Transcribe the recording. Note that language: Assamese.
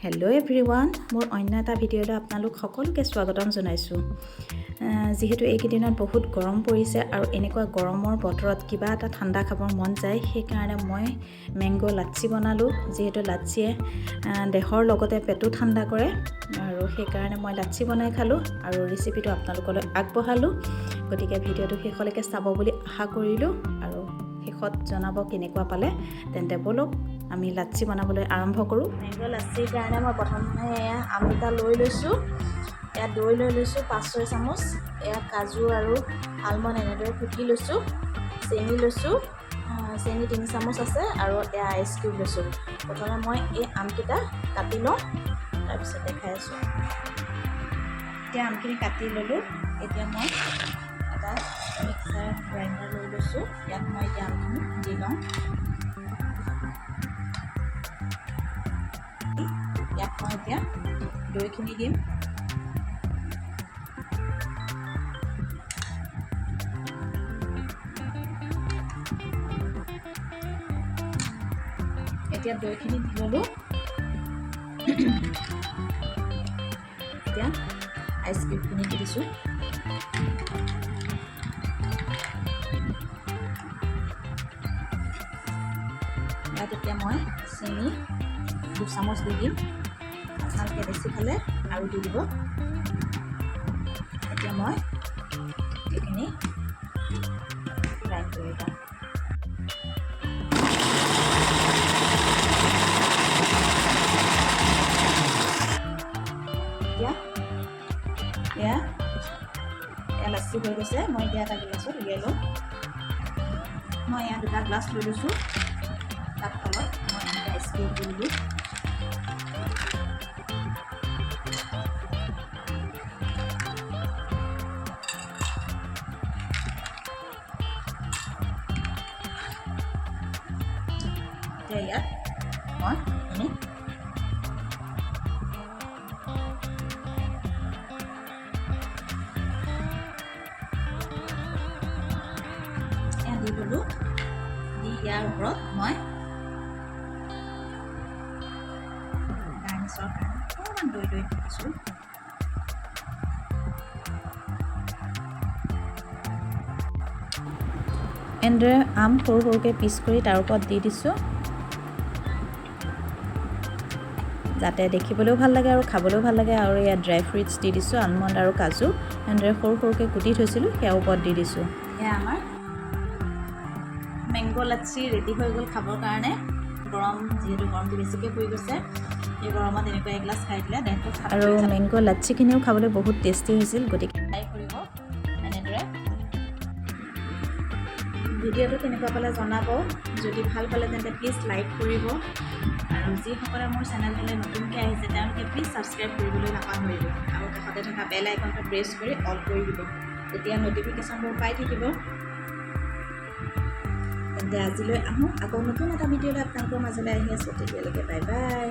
হেল্ল' এভৰিৱান, মোৰ অন্য এটা ভিডিঅ'লৈ আপোনালোক সকলোকে স্বাগতম জনাইছোঁ। যিহেতু এইকেইদিনত বহুত গৰম পৰিছে আৰু এনেকুৱা গৰমৰ বতৰত কিবা এটা ঠাণ্ডা খাবৰ মন যায়, সেইকাৰণে মই মেংগো লাচ্ছি বনালোঁ। যিহেতু লাচ্ছিয়ে দেহৰ লগতে পেটো ঠাণ্ডা কৰে আৰু সেইকাৰণে মই লাচ্ছি বনাই খালোঁ আৰু ৰেচিপিটো আপোনালোকলৈ আগবঢ়ালোঁ। গতিকে ভিডিঅ'টো শেষলৈকে চাব বুলি আশা কৰিলোঁ আৰু শেষত জনাব কেনেকুৱা পালে। তেন্তে ব'লক আমি লাচ্ছি বনাবলৈ আৰম্ভ কৰোঁ। মেংগো লাচ্ছিৰ কাৰণে মই প্ৰথমে আম দুটা লৈ লৈছোঁ। এয়া দৈ লৈ লৈছোঁ 5-6 চামুচ। এয়া কাজু আৰু আলমণ্ড এনেদৰে কুটি লৈছোঁ। চেনি লৈছোঁ, চেনি 3 চামুচ আছে আৰু এয়া আইচ কিউব লৈছোঁ। প্ৰথমে মই এই আমকেইটা কাটি লওঁ, তাৰপিছত দেখাই আছোঁ। এতিয়া আমখিনি কাটি ল'লোঁ। এতিয়া মই এটা মিক্সাৰ গ্ৰাইণ্ডাৰ লৈ লৈছোঁ। ইয়াত মই এতিয়া আমখিনি দি লওঁ। ইয়াত মই এতিয়া দৈখিনি দিম। এতিয়া দৈখিনি দি ল'লোঁ। এতিয়া আইচ কিউবখিনি দি দিছোঁ। ইয়াত এতিয়া মই চেনি 2 চামুচ দি দিম। আপোনালোকে বেছি খালে আৰু দি দিব। এতিয়া মই এইখিনি গ্ৰাইণ্ড কৰি লওঁ। এয়া লাচ্ছি হৈ গৈছে। মই এতিয়া এটা গিলাচত উলিয়াই লওঁ। মই ইয়াত 2টা গ্লাছ লৈ লৈছোঁ। তাত তলত মই এনেকৈ আইচ কিউব দি দিলোঁ। এতিয়া ইয়াত মই এনে দি ল'লোঁ। দি ইয়াৰ ওপৰত মই গাৰ্নিছৰ কাৰণে অকণমান দৈ দি দিছোঁ। এনেদৰে আম সৰু সৰুকৈ পিচ কৰি তাৰ ওপৰত দি দিছোঁ, যাতে দেখিবলৈও ভাল লাগে আৰু খাবলৈও ভাল লাগে। আৰু ইয়াত ড্ৰাই ফ্ৰুইটছ দি দিছোঁ, আলমণ্ড আৰু কাজু এনেদৰে সৰু সৰুকৈ কুটি থৈছিলোঁ, সেয়া ওপৰত দি দিছোঁ। এয়া আমাৰ মেংগো লাচ্ছি ৰেডি হৈ গ'ল খাবৰ কাৰণে। গৰম, যিহেতু গৰমটো বেছিকৈ পৰি গৈছে, এই গৰমত এনেকুৱা এগিলাচ খাই দিলে দেহটো ঠাণ্ডা। আৰু মেংগো লাচ্ছিখিনিও খাবলৈ বহুত টেষ্টি হৈছিল। গতিকে ট্ৰাই কৰিব এনেদৰে। ভিডিঅ'টো কেনেকুৱা পালে জনাব। যদি ভাল পালে তেন্তে প্লিজ লাইক কৰিব আৰু যিসকলে মোৰ চেনেলটোলৈ নতুনকৈ আহিছে তেওঁলোকে প্লিজ ছাবস্ক্ৰাইব কৰিবলৈ নাপাহৰিব আৰু কাষতে থকা বেল আইকনটো প্ৰেছ কৰি অল কৰি দিব। তেতিয়া নটিফিকেশ্যনবোৰ পাই থাকিব। তেন্তে আজিলৈ আহোঁ, আকৌ নতুন এটা ভিডিঅ'লৈ আপোনালোকৰ মাজলৈ আহি আছোঁ। তেতিয়ালৈকে বাই বাই।